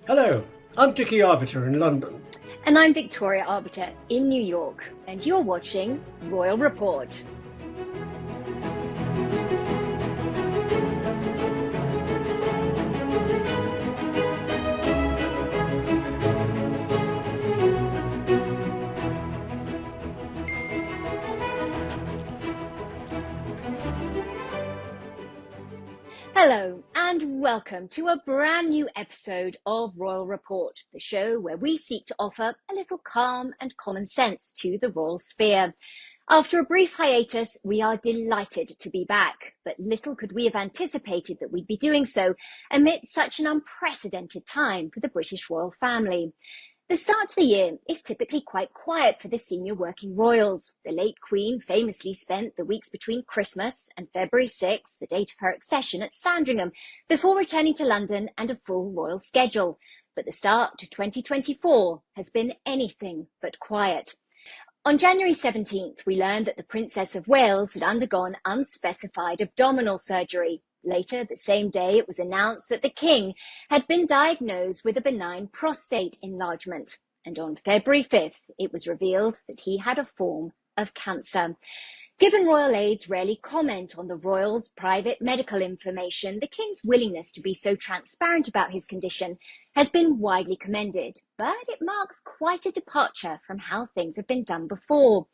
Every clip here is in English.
Hello, I'm Dickie Arbiter in London. And I'm Victoria Arbiter in New York, and you're watching Royal Report. Hello, and welcome to a brand new episode of Royal Report, the show where we seek to offer a little calm and common sense to the royal sphere. After a brief hiatus, we are delighted to be back, but little could we have anticipated that we'd be doing so amid such an unprecedented time for the British royal family. The start to the year is typically quite quiet for the senior working royals. The late Queen famously spent the weeks between Christmas and February 6th, the date of her accession, at Sandringham, before returning to London and a full royal schedule. But the start to 2024 has been anything but quiet. On January 17th, we learned that the Princess of Wales had undergone unspecified abdominal surgery. Later, the same day, it was announced that the King had been diagnosed with a benign prostate enlargement. And on February 5th, it was revealed that he had a form of cancer. Given royal aides rarely comment on the royals' private medical information, the King's willingness to be so transparent about his condition has been widely commended, but it marks quite a departure from how things have been done before.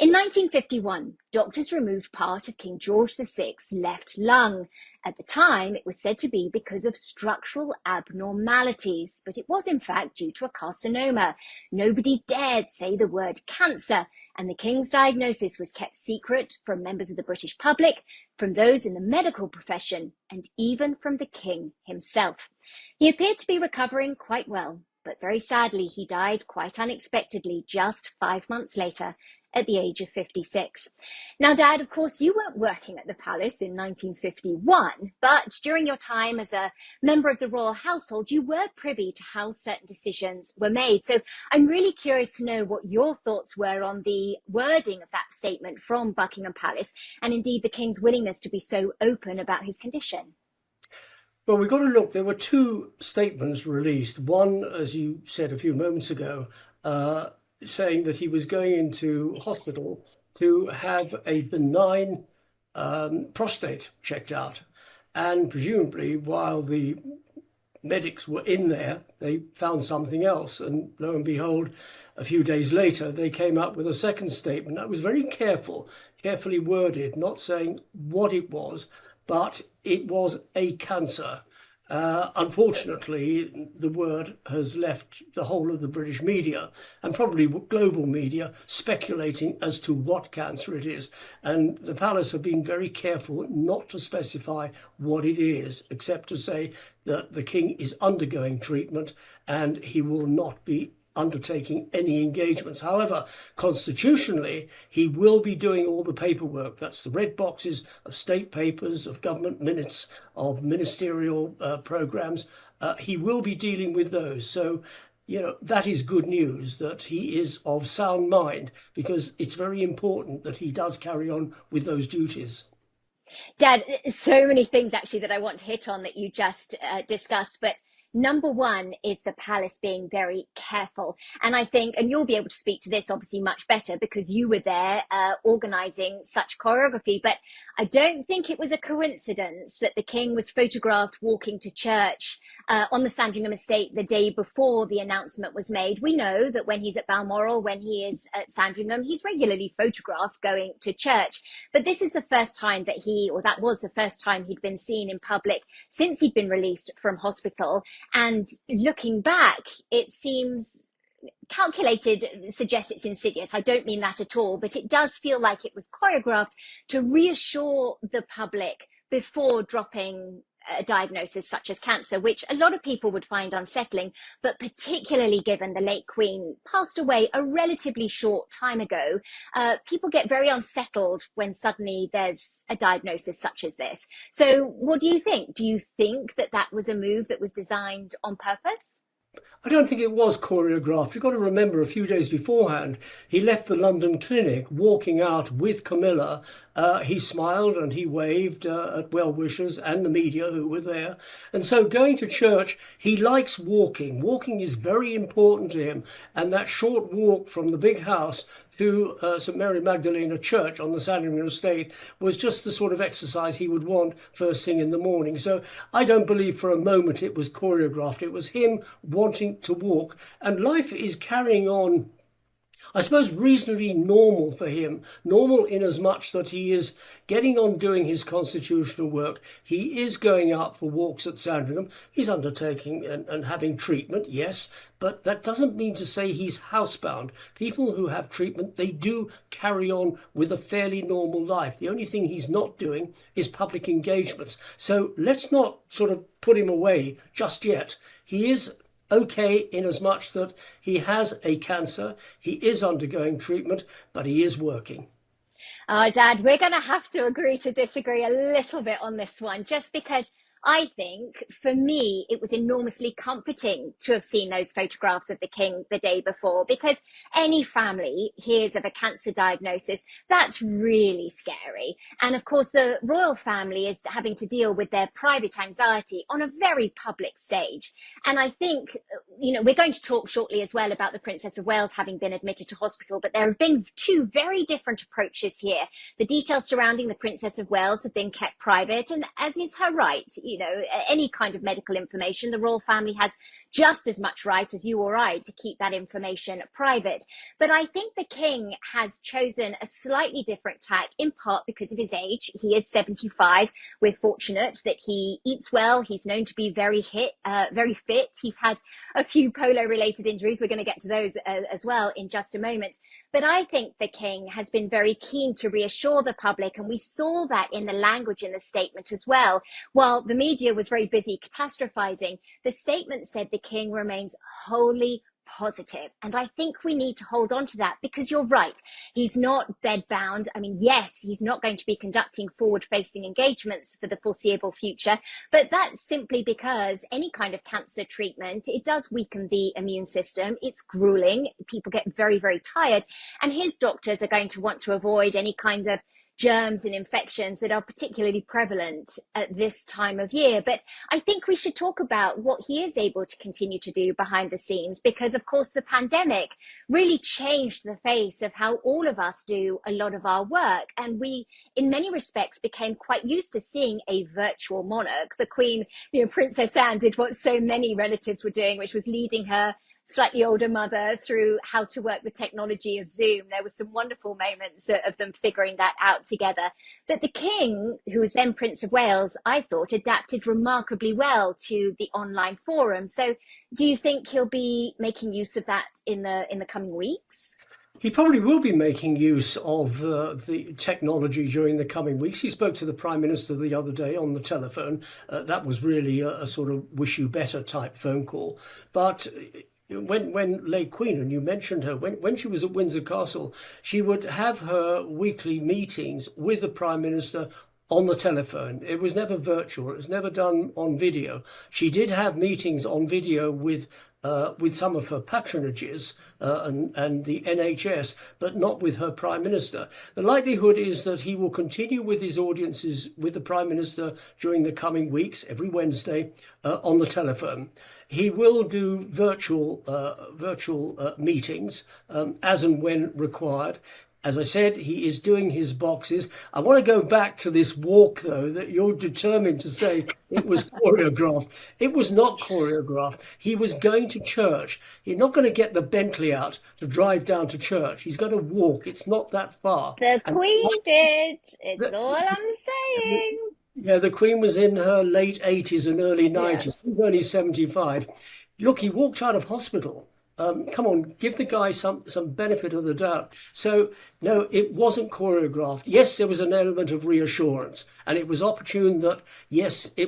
In 1951, doctors removed part of King George VI's left lung. At the time, it was said to be because of structural abnormalities, but it was in fact due to a carcinoma. Nobody dared say the word cancer, and the King's diagnosis was kept secret from members of the British public, from those in the medical profession, and even from the King himself. He appeared to be recovering quite well, but very sadly he died quite unexpectedly just 5 months later, at the age of 56. Now, Dad, of course, you weren't working at the palace in 1951, but during your time as a member of the royal household, you were privy to how certain decisions were made. So I'm really curious to know what your thoughts were on the wording of that statement from Buckingham Palace, and indeed the King's willingness to be so open about his condition. Well, we've got to look. There were two statements released. One, as you said a few moments ago, saying that he was going into hospital to have a benign prostate checked out. And presumably, while the medics were in there, they found something else. And lo and behold, a few days later, they came up with a second statement that was very carefully worded, not saying what it was, but it was a cancer. Unfortunately, the word has left the whole of the British media and probably global media speculating as to what cancer it is. And the palace have been very careful not to specify what it is, except to say that the King is undergoing treatment and he will not be undertaking any engagements. However, constitutionally, he will be doing all the paperwork. That's the red boxes of state papers, of government minutes, of ministerial programs. He will be dealing with those. So, that is good news that he is of sound mind, because it's very important that he does carry on with those duties. Dad, so many things actually that I want to hit on that you just discussed, but number one is the palace being very careful. And I think, and you'll be able to speak to this obviously much better because you were there organising such choreography, but I don't think it was a coincidence that the King was photographed walking to church on the Sandringham estate the day before the announcement was made. We know that when he's at Balmoral, when he is at Sandringham, he's regularly photographed going to church. But this is the first time that that was the first time he'd been seen in public since he'd been released from hospital. And looking back, it seems calculated, suggests it's insidious. I don't mean that at all, but it does feel like it was choreographed to reassure the public before dropping a diagnosis such as cancer, which a lot of people would find unsettling, but particularly given the late Queen passed away a relatively short time ago, people get very unsettled when suddenly there's a diagnosis such as this. So what do you think? Do you think that that was a move that was designed on purpose? I don't think it was choreographed. You've got to remember a few days beforehand, he left the London clinic walking out with Camilla. He smiled and he waved at well-wishers and the media who were there. And so going to church, he likes walking. Walking is very important to him. And that short walk from the big house to St Mary Magdalena Church on the Sandringham estate was just the sort of exercise he would want first thing in the morning. So I don't believe for a moment it was choreographed. It was him wanting to walk. And life is carrying on, I suppose, reasonably normal for him. Normal in as much that he is getting on doing his constitutional work. He is going out for walks at Sandringham. He's undertaking and having treatment, yes, but that doesn't mean to say he's housebound. People who have treatment, they do carry on with a fairly normal life. The only thing he's not doing is public engagements. So let's not sort of put him away just yet. He is okay in as much that he has a cancer, he is undergoing treatment, but he is working. Oh, Dad, we're going to have to agree to disagree a little bit on this one, just because I think for me, it was enormously comforting to have seen those photographs of the King the day before, because any family hears of a cancer diagnosis, that's really scary. And of course, the royal family is having to deal with their private anxiety on a very public stage. And I think, we're going to talk shortly as well about the Princess of Wales having been admitted to hospital, but there have been two very different approaches here. The details surrounding the Princess of Wales have been kept private, and as is her right. Any kind of medical information, the royal family has just as much right as you or I to keep that information private. But I think the King has chosen a slightly different tack, in part because of his age. He is 75. We're fortunate that he eats well. He's known to be very fit. He's had a few polo-related injuries. We're going to get to those as well in just a moment. But I think the King has been very keen to reassure the public, and we saw that in the language in the statement as well. While the media was very busy catastrophizing, the statement said the King remains wholly positive. And I think we need to hold on to that, because you're right. He's not bedbound. I mean, yes, he's not going to be conducting forward-facing engagements for the foreseeable future, but that's simply because any kind of cancer treatment, it does weaken the immune system. It's grueling. People get very, very tired. And his doctors are going to want to avoid any kind of germs and infections that are particularly prevalent at this time of year. But I think we should talk about what he is able to continue to do behind the scenes, because of course the pandemic really changed the face of how all of us do a lot of our work. And we, in many respects, became quite used to seeing a virtual monarch. The Queen, Princess Anne, did what so many relatives were doing, which was leading her slightly older mother through how to work the technology of Zoom. There were some wonderful moments of them figuring that out together. But the King, who was then Prince of Wales, I thought adapted remarkably well to the online forum. So do you think he'll be making use of that in the coming weeks? He probably will be making use of the technology during the coming weeks. He spoke to the Prime Minister the other day on the telephone. That was really a sort of wish you better type phone call. But when late Queen, and you mentioned her, when she was at Windsor Castle, she would have her weekly meetings with the Prime Minister on the telephone. It was never virtual. It was never done on video. She did have meetings on video with some of her patronages and the NHS, but not with her Prime Minister. The likelihood is that he will continue with his audiences with the Prime Minister during the coming weeks, every Wednesday, on the telephone. He will do virtual meetings as and when required. As I said, he is doing his boxes. I want to go back to this walk, though, that you're determined to say it was choreographed. It was not choreographed. He was going to church. He's not going to get the Bentley out to drive down to church. He's going to walk. It's not that far. The Queen did. It's all I'm saying. Yeah, the Queen was in her late 80s and early 90s. He's only 75. Look, he walked out of hospital. Come on, give the guy some benefit of the doubt. So, no, it wasn't choreographed. Yes, there was an element of reassurance, and it was opportune that, yes, he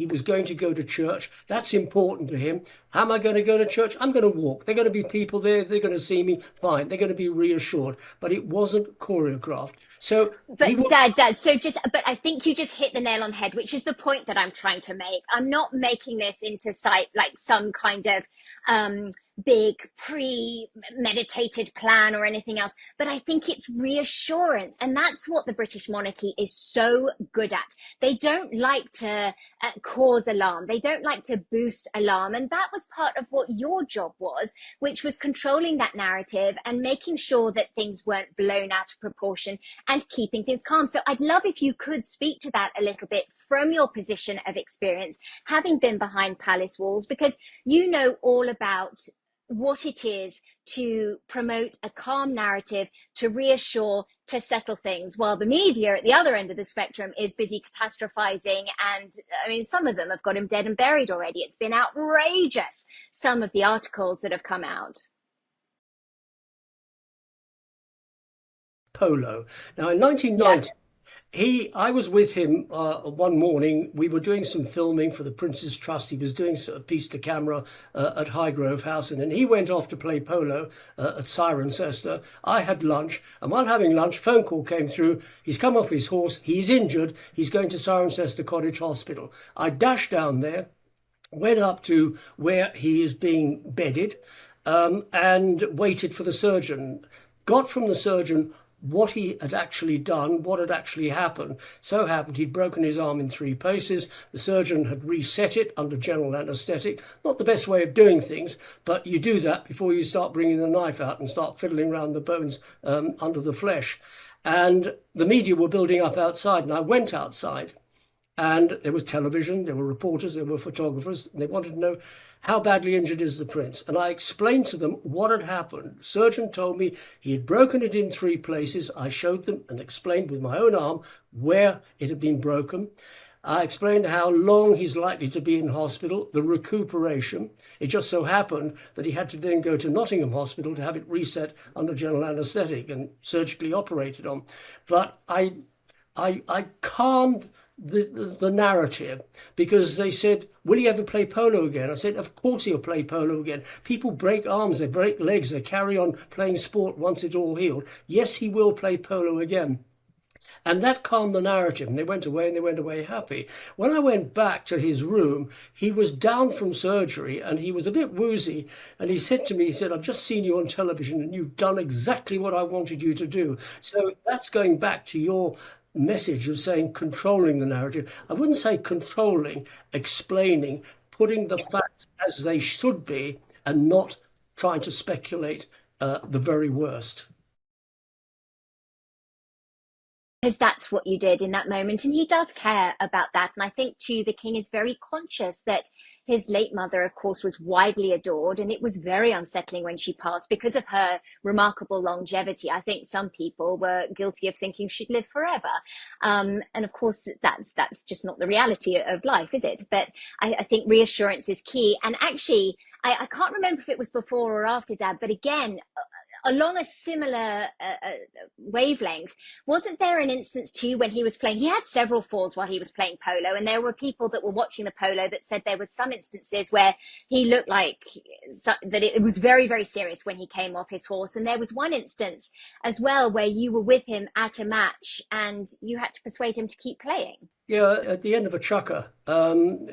was going to go to church. That's important to him. How am I going to go to church? I'm going to walk. There are going to be people there. They're going to see me. Fine. They're going to be reassured. But it wasn't choreographed. So he But would. Dad, so but I think you just hit the nail on the head, which is the point that I'm trying to make. I'm not making this into sight like some kind of um, big premeditated plan or anything else, but I think it's reassurance. And that's what the British monarchy is so good at. They don't like to cause alarm. They don't like to boost alarm. And that was part of what your job was, which was controlling that narrative and making sure that things weren't blown out of proportion and keeping things calm. So I'd love if you could speak to that a little bit from your position of experience, having been behind palace walls, because you know all about what it is to promote a calm narrative, to reassure, to settle things, while the media at the other end of the spectrum is busy catastrophizing. And I mean, some of them have got him dead and buried already. It's been outrageous, some of the articles that have come out. Polo. Now, in Yeah. 1990, I was with him one morning. We were doing some filming for the Prince's Trust. He was doing a piece to camera at Highgrove House, and then he went off to play polo at Cirencester. I had lunch, and while having lunch, phone call came through. He's come off his horse. He's injured. He's going to Cirencester Cottage Hospital. I dashed down there, went up to where he is being bedded, and waited for the surgeon. Got from the surgeon what he had actually done, what had actually happened. So happened he'd broken his arm in 3 places. The surgeon had reset it under general anaesthetic. Not the best way of doing things, but you do that before you start bringing the knife out and start fiddling around the bones under the flesh. And the media were building up outside, and I went outside. And there was television, there were reporters, there were photographers, and they wanted to know how badly injured is the prince. And I explained to them what had happened. The surgeon told me he had broken it in 3 places. I showed them and explained with my own arm where it had been broken. I explained how long he's likely to be in hospital, the recuperation. It just so happened that he had to then go to Nottingham Hospital to have it reset under general anaesthetic and surgically operated on. But I calmed the narrative, because they said, will he ever play polo again? I said, of course he'll play polo again. People break arms, they break legs, they carry on playing sport once it's all healed. Yes, he will play polo again. And that calmed the narrative, and they went away, and they went away happy. When I went back to his room, he was down from surgery and he was a bit woozy. And he said to me, he said, I've just seen you on television and you've done exactly what I wanted you to do. So that's going back to your message of saying controlling the narrative. I wouldn't say controlling, explaining, putting the facts as they should be, and not trying to speculate the very worst. Because that's what you did in that moment. And he does care about that. And I think, too, the king is very conscious that his late mother, of course, was widely adored. And it was very unsettling when she passed because of her remarkable longevity. I think some people were guilty of thinking she'd live forever. And of course, that's just not the reality of life, is it? But I think reassurance is key. And actually, I can't remember if it was before or after, Dad, but again, along a similar wavelength, wasn't there an instance too when he was playing? He had several falls while he was playing polo, and there were people that were watching the polo that said there were some instances where he looked like that it was very, very serious when he came off his horse. And there was one instance as well where you were with him at a match and you had to persuade him to keep playing. Yeah, at the end of a chukker,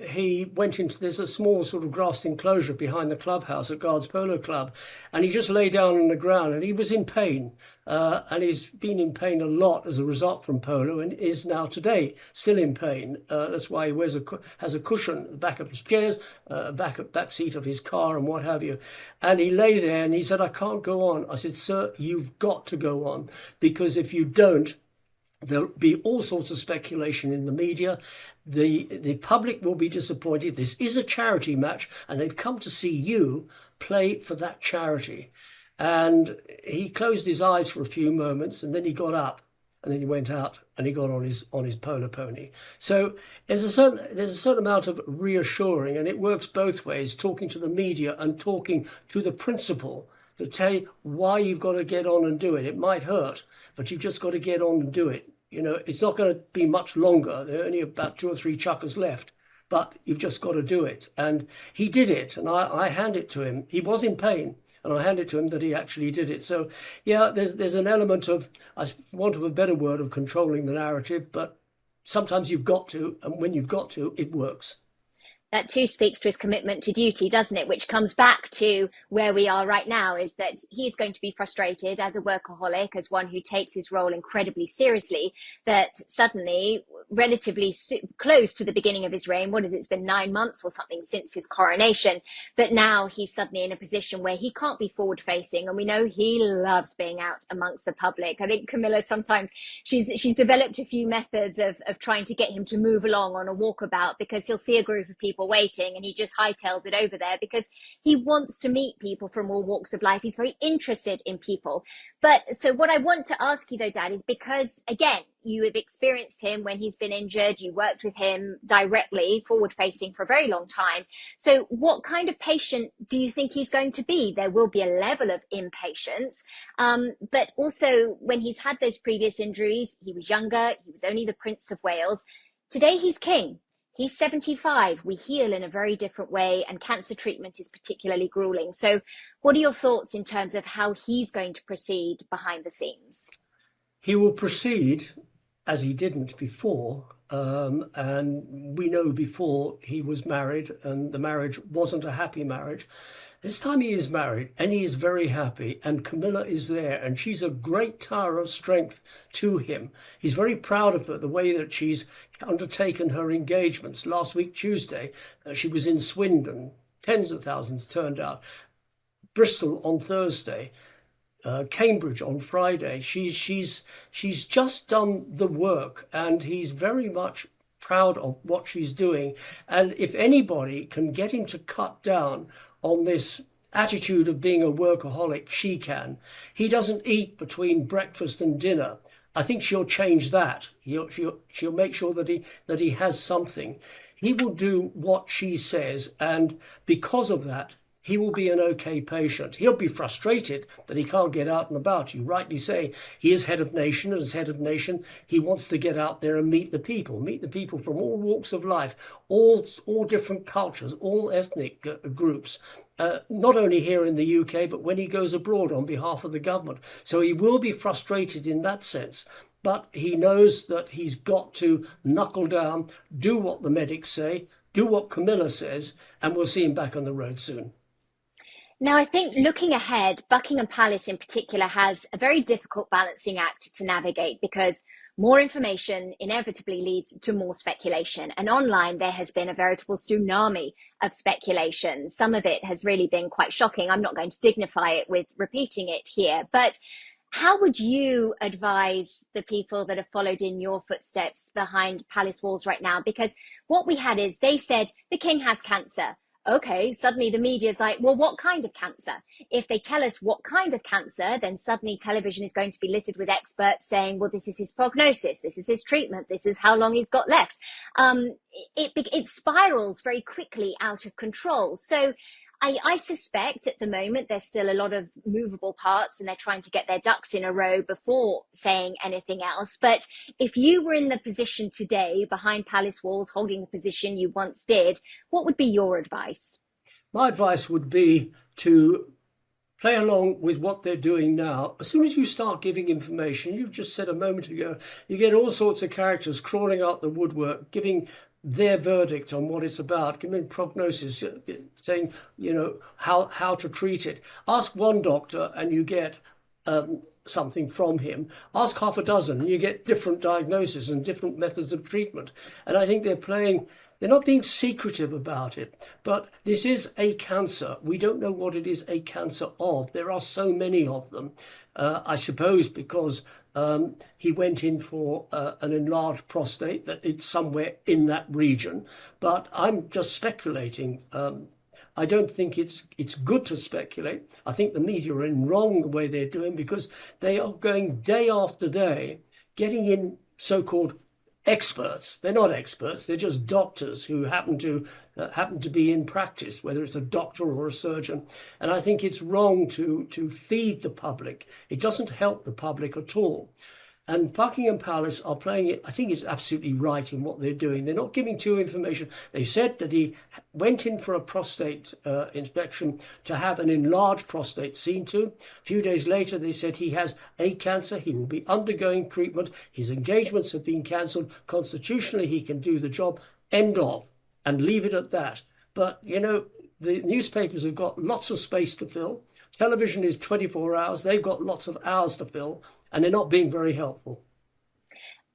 he went into, there's a small sort of grassed enclosure behind the clubhouse at Guards Polo Club, and he just lay down on the ground and he was in pain. And he's been in pain a lot as a result from polo, and is now today still in pain. That's why he has a cushion at the back of his chairs, back seat of his car and what have you. And he lay there and he said, I can't go on. I said, sir, you've got to go on, because if you don't, there'll be all sorts of speculation in the media. The public will be disappointed. This is a charity match, and they've come to see you play for that charity. And he closed his eyes for a few moments, and then he got up, and then he went out, and he got on his polo pony. So there's a certain amount of reassuring, and it works both ways, talking to the media and talking to the principal, to tell you why you've got to get on and do it. It might hurt, but you've just got to get on and do it. You know, it's not going to be much longer. There are only about 2 or 3 chukkers left, but you've just got to do it. And he did it, and I hand it to him. He was in pain. and I hand it to him that he actually did it. So, yeah, there's an element of, I want of a better word, of controlling the narrative, but sometimes you've got to, and when you've got to, it works. That too speaks to his commitment to duty, doesn't it? Which comes back to where we are right now, is that he's going to be frustrated as a workaholic, as one who takes his role incredibly seriously, that suddenly, relatively close to the beginning of his reign, what is it, it's been 9 months or something since his coronation, but now he's suddenly in a position where he can't be forward facing. And we know he loves being out amongst the public. I think Camilla, sometimes she's developed a few methods of trying to get him to move along on a walkabout, because he'll see a group of people waiting and he just hightails it over there because he wants to meet people from all walks of life. He's very interested in people. But so what I want to ask you though, Dad, is because again, you have experienced him when he's been injured, you worked with him directly, forward facing, for a very long time. So what kind of patient do you think he's going to be? There will be a level of impatience, but also when he's had those previous injuries, he was younger, he was only the Prince of Wales. Today he's king. He's 75. We heal in a very different way, and cancer treatment is particularly grueling. So what are your thoughts in terms of how he's going to proceed behind the scenes? He will proceed as he didn't before. And we know before he was married and the marriage wasn't a happy marriage. This time he is married and he is very happy, and Camilla is there and she's a great tower of strength to him. He's very proud of her, the way that she's undertaken her engagements. Last week, Tuesday, she was in Swindon. Tens of thousands turned out. Bristol on Thursday. Cambridge on Friday. She's just done the work, and he's very much proud of what she's doing. And if anybody can get him to cut down on this attitude of being a workaholic, she can. He doesn't eat between breakfast and dinner. I think she'll change that. She'll make sure that he has something. He will do what she says, and because of that, he will be an okay patient. He'll be frustrated that he can't get out and about. You rightly say he is head of nation, and as head of nation, he wants to get out there and meet the people from all walks of life, all different cultures, all ethnic groups, not only here in the UK, but when he goes abroad on behalf of the government. So he will be frustrated in that sense. But he knows that he's got to knuckle down, do what the medics say, do what Camilla says, and we'll see him back on the road soon. Now, I think looking ahead, Buckingham Palace in particular has a very difficult balancing act to navigate, because more information inevitably leads to more speculation. And online, there has been a veritable tsunami of speculation. Some of it has really been quite shocking. I'm not going to dignify it with repeating it here, but how would you advise the people that have followed in your footsteps behind palace walls right now? Because what we had is they said the king has cancer. Okay, suddenly the media is like, well, what kind of cancer? If they tell us what kind of cancer, then suddenly television is going to be littered with experts saying, well, this is his prognosis, this is his treatment, this is how long he's got left. It spirals very quickly out of control. So I suspect at the moment there's still a lot of movable parts and they're trying to get their ducks in a row before saying anything else. But if you were in the position today behind palace walls, holding the position you once did, what would be your advice? My advice would be to play along with what they're doing now. As soon as you start giving information, you've just said a moment ago, you get all sorts of characters crawling out the woodwork, giving their verdict on what it's about, giving prognosis, saying, how to treat it. Ask one doctor and you get something from him. Ask half a dozen and you get different diagnoses and different methods of treatment. And I think they're not being secretive about it, but this is a cancer. We don't know what it is a cancer of. There are so many of them. I suppose because he went in for an enlarged prostate, that it's somewhere in that region. But I'm just speculating. I don't think it's good to speculate. I think the media are in wrong the way they're doing, because they are going day after day, getting in so-called experts. They're not experts. They're just doctors who happen to be in practice, whether it's a doctor or a surgeon. And I think it's wrong to feed the public. It doesn't help the public at all. And Buckingham Palace are playing it. I think it's absolutely right in what they're doing. They're not giving too information. They said that he went in for a prostate inspection to have an enlarged prostate seen to. A few days later, they said he has a cancer. He will be undergoing treatment. His engagements have been cancelled. Constitutionally, he can do the job. End of. And leave it at that. But, you know, the newspapers have got lots of space to fill. Television is 24 hours. They've got lots of hours to fill, and they're not being very helpful.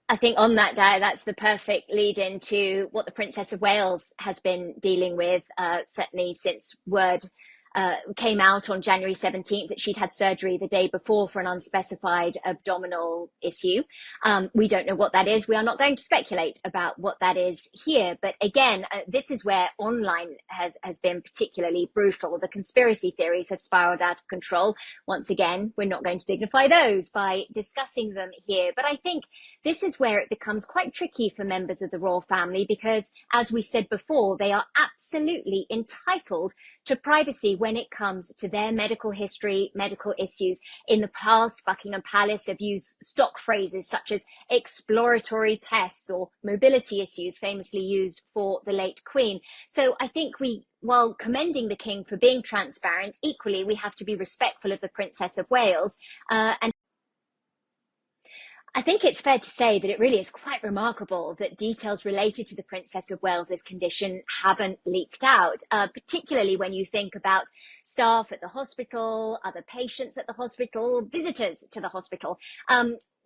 I think on that day, that's the perfect lead into what the Princess of Wales has been dealing with, certainly since word came out on January 17th that she'd had surgery the day before for an unspecified abdominal issue. We don't know what that is. We are not going to speculate about what that is here. But again, this is where online has been particularly brutal. The conspiracy theories have spiraled out of control. Once again, we're not going to dignify those by discussing them here. But I think this is where it becomes quite tricky for members of the royal family because, as we said before, they are absolutely entitled to privacy when it comes to their medical history, medical issues. In the past, Buckingham Palace have used stock phrases such as exploratory tests or mobility issues, famously used for the late Queen. So I think while commending the King for being transparent, equally we have to be respectful of the Princess of Wales and I think it's fair to say that it really is quite remarkable that details related to the Princess of Wales's condition haven't leaked out, particularly when you think about staff at the hospital, other patients at the hospital, visitors to the hospital.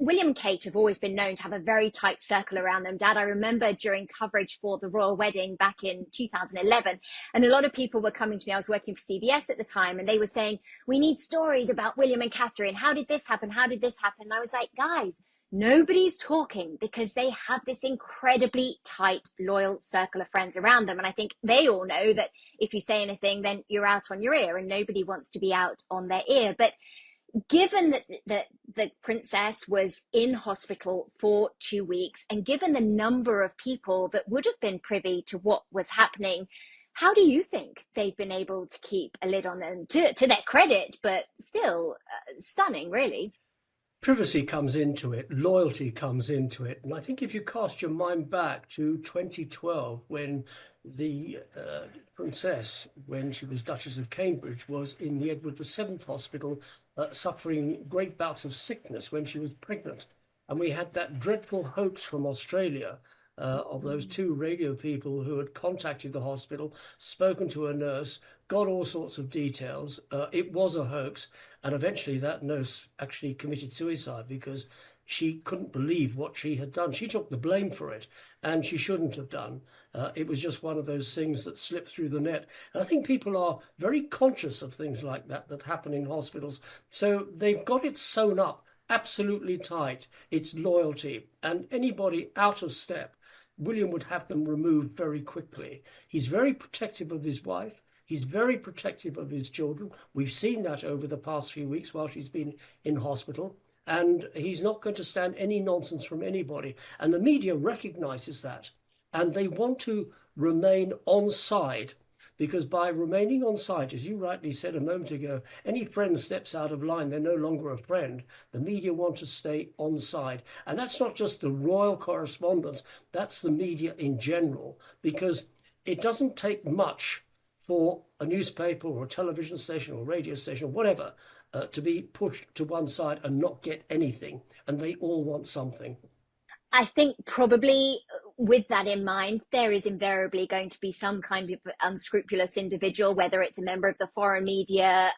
William and Kate have always been known to have a very tight circle around them. Dad, I remember during coverage for the royal wedding back in 2011, and a lot of people were coming to me. I was working for CBS at the time, and they were saying, we need stories about William and Catherine. How did this happen? How did this happen? And I was like, guys, nobody's talking because they have this incredibly tight, loyal circle of friends around them. And I think they all know that if you say anything, then you're out on your ear, and nobody wants to be out on their ear. But given that the princess was in hospital for 2 weeks, and given the number of people that would have been privy to what was happening, how do you think they've been able to keep a lid on them, to their credit, but still stunning, really? Privacy comes into it, loyalty comes into it. And I think if you cast your mind back to 2012, when the princess, when she was Duchess of Cambridge, was in the Edward VII Hospital, suffering great bouts of sickness when she was pregnant. And we had that dreadful hoax from Australia of those two radio people who had contacted the hospital, spoken to a nurse, got all sorts of details. It was a hoax. And eventually that nurse actually committed suicide because she couldn't believe what she had done. She took the blame for it, and she shouldn't have done. It was just one of those things that slipped through the net. And I think people are very conscious of things like that happen in hospitals. So they've got it sewn up absolutely tight. It's loyalty. And anybody out of step, William would have them removed very quickly. He's very protective of his wife. He's very protective of his children. We've seen that over the past few weeks while she's been in hospital. And he's not going to stand any nonsense from anybody. And the media recognises that. And they want to remain on side. Because by remaining on side, as you rightly said a moment ago, any friend steps out of line, they're no longer a friend. The media want to stay on side. And that's not just the royal correspondence, that's the media in general. Because it doesn't take much for a newspaper or a television station or radio station or whatever to be pushed to one side and not get anything. And they all want something. I think probably with that in mind, there is invariably going to be some kind of unscrupulous individual, whether it's a member of the foreign media,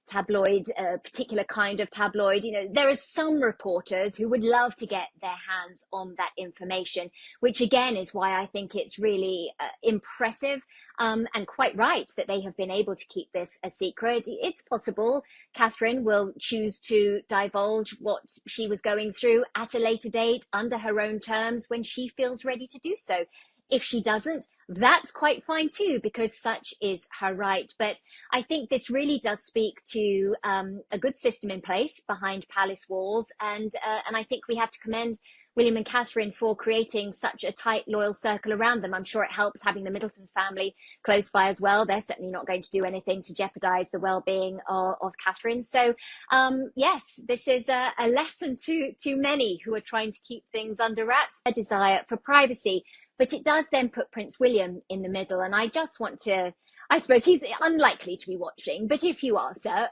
tabloid, a particular kind of tabloid. You know, there are some reporters who would love to get their hands on that information, which again is why I think it's really impressive and quite right that they have been able to keep this a secret. It's possible Catherine will choose to divulge what she was going through at a later date under her own terms when she feels ready to do so. If she doesn't, that's quite fine too, because such is her right. But I think this really does speak to a good system in place behind palace walls, and I think we have to commend William and Catherine for creating such a tight, loyal circle around them. I'm sure it helps having the Middleton family close by as well. They're certainly not going to do anything to jeopardize the well-being of Catherine. So, yes, this is a lesson to many who are trying to keep things under wraps, a desire for privacy. But it does then put Prince William in the middle. And I just want to, I suppose he's unlikely to be watching, but if you are, sir,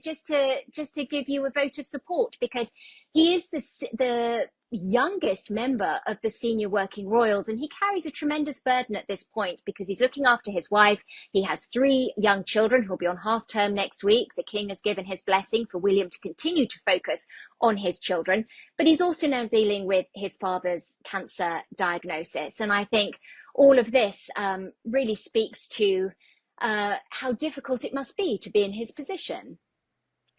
just to give you a vote of support, because he is the youngest member of the senior working royals, and he carries a tremendous burden at this point because he's looking after his wife. He has 3 young children who'll be on half term next week. The king has given his blessing for William to continue to focus on his children, but he's also now dealing with his father's cancer diagnosis. And I think all of this really speaks to how difficult it must be to be in his position.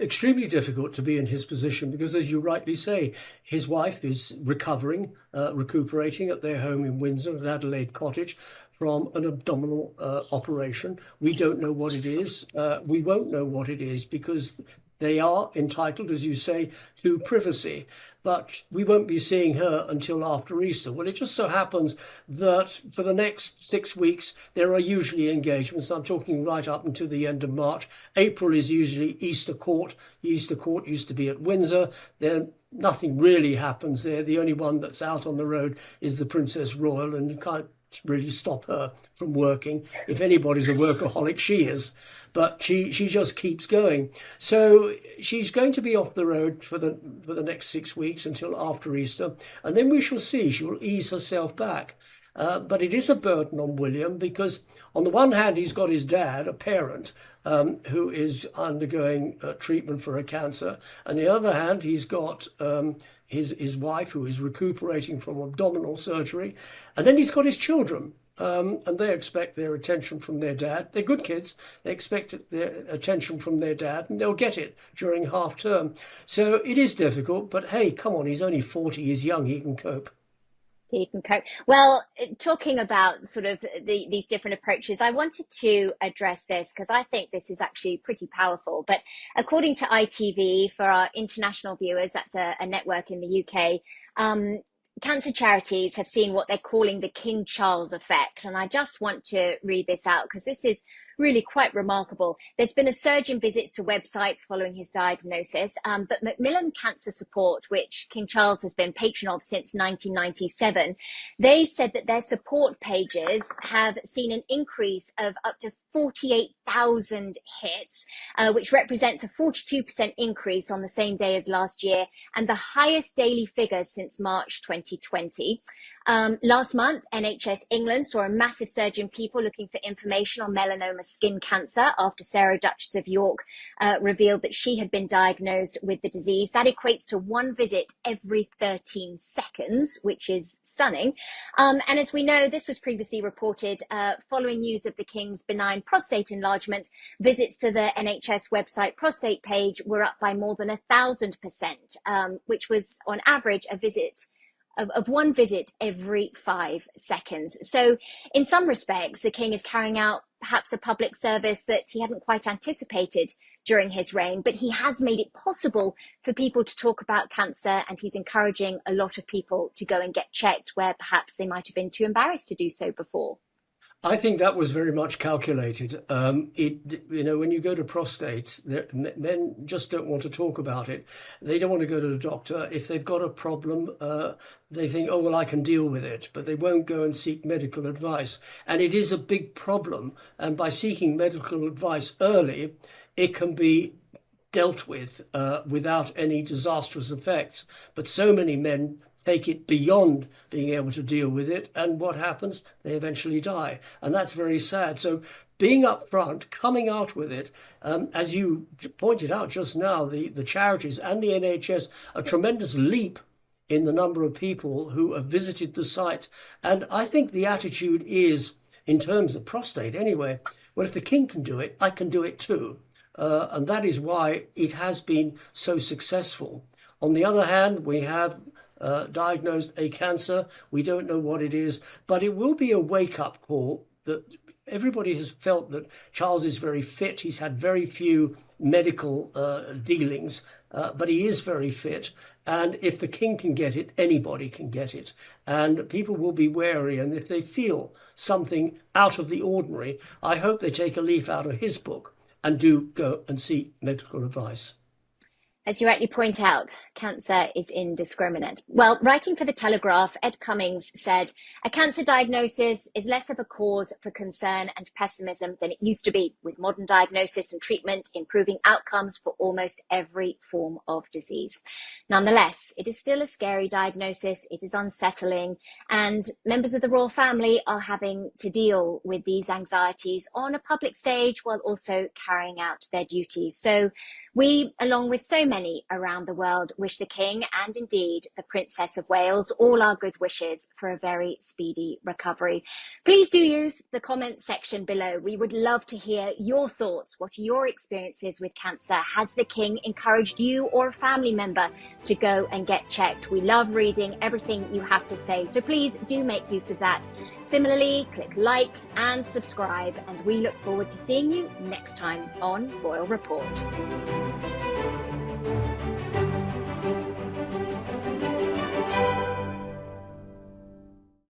Extremely difficult to be in his position because, as you rightly say, his wife is recuperating at their home in Windsor at Adelaide Cottage from an abdominal operation. We don't know what it is. We won't know what it is because they are entitled, as you say, to privacy, but we won't be seeing her until after Easter. Well, it just so happens that for the next 6 weeks, there are usually engagements. I'm talking right up until the end of March. April is usually Easter Court. Easter Court used to be at Windsor. Then nothing really happens there. The only one that's out on the road is the Princess Royal, and you can't really stop her from working. If anybody's a workaholic, she is. But she just keeps going. So she's going to be off the road for the next 6 weeks until after Easter. And then we shall see. She will ease herself back. But it is a burden on William because on the one hand, he's got his dad, a parent, who is undergoing treatment for a cancer. On the other hand, he's got his wife, who is recuperating from abdominal surgery. And then he's got his children. And they expect their attention from their dad. They're good kids. They expect their attention from their dad, and they'll get it during half term. So it is difficult, but hey, come on, he's only 40, he's young, he can cope. He can cope. Well, talking about sort of these different approaches, I wanted to address this because I think this is actually pretty powerful. But according to ITV, for our international viewers, that's a network in the UK, cancer charities have seen what they're calling the King Charles effect. And I just want to read this out because this is really quite remarkable. There's been a surge in visits to websites following his diagnosis, but Macmillan Cancer Support, which King Charles has been patron of since 1997, they said that their support pages have seen an increase of up to 48,000 hits, which represents a 42% increase on the same day as last year and the highest daily figures since March 2020. Last month, NHS England saw a massive surge in people looking for information on melanoma skin cancer after Sarah, Duchess of York, revealed that she had been diagnosed with the disease. That equates to one visit every 13 seconds, which is stunning. And as we know, this was previously reported following news of the King's benign prostate enlargement. Visits to the NHS website prostate page were up by more than 1,000%, which was on average a visit of one visit every 5 seconds. So in some respects, the King is carrying out perhaps a public service that he hadn't quite anticipated during his reign, but he has made it possible for people to talk about cancer, and he's encouraging a lot of people to go and get checked where perhaps they might have been too embarrassed to do so before. I think that was very much calculated. When you go to prostate, men just don't want to talk about it. They don't want to go to the doctor. If they've got a problem, they think, oh, well, I can deal with it, but they won't go and seek medical advice. And it is a big problem. And by seeking medical advice early, it can be dealt with without any disastrous effects. But so many men take it beyond being able to deal with it, and what happens? They eventually die, and that's very sad. So being upfront, coming out with it, as you pointed out just now, the charities and the NHS, a tremendous leap in the number of people who have visited the sites. And I think the attitude is, in terms of prostate anyway, well, if the King can do it, I can do it too. And that is why it has been so successful. On the other hand, we have diagnosed a cancer. We don't know what it is, but it will be a wake-up call that everybody has felt that Charles is very fit. He's had very few medical dealings, but he is very fit. And if the king can get it, anybody can get it. And people will be wary. And if they feel something out of the ordinary, I hope they take a leaf out of his book and do go and seek medical advice. As you rightly point out, cancer is indiscriminate. Well, writing for The Telegraph, Ed Cummings said, a cancer diagnosis is less of a cause for concern and pessimism than it used to be, with modern diagnosis and treatment improving outcomes for almost every form of disease. Nonetheless, it is still a scary diagnosis, it is unsettling, and members of the royal family are having to deal with these anxieties on a public stage while also carrying out their duties. So we, along with so many around the world, wish the King and indeed the Princess of Wales all our good wishes for a very speedy recovery. Please do use the comment section below. We would love to hear your thoughts. What are your experiences with cancer? Has the King encouraged you or a family member to go and get checked? We love reading everything you have to say, so please do make use of that. Similarly, click like and subscribe, and we look forward to seeing you next time on Royal Report.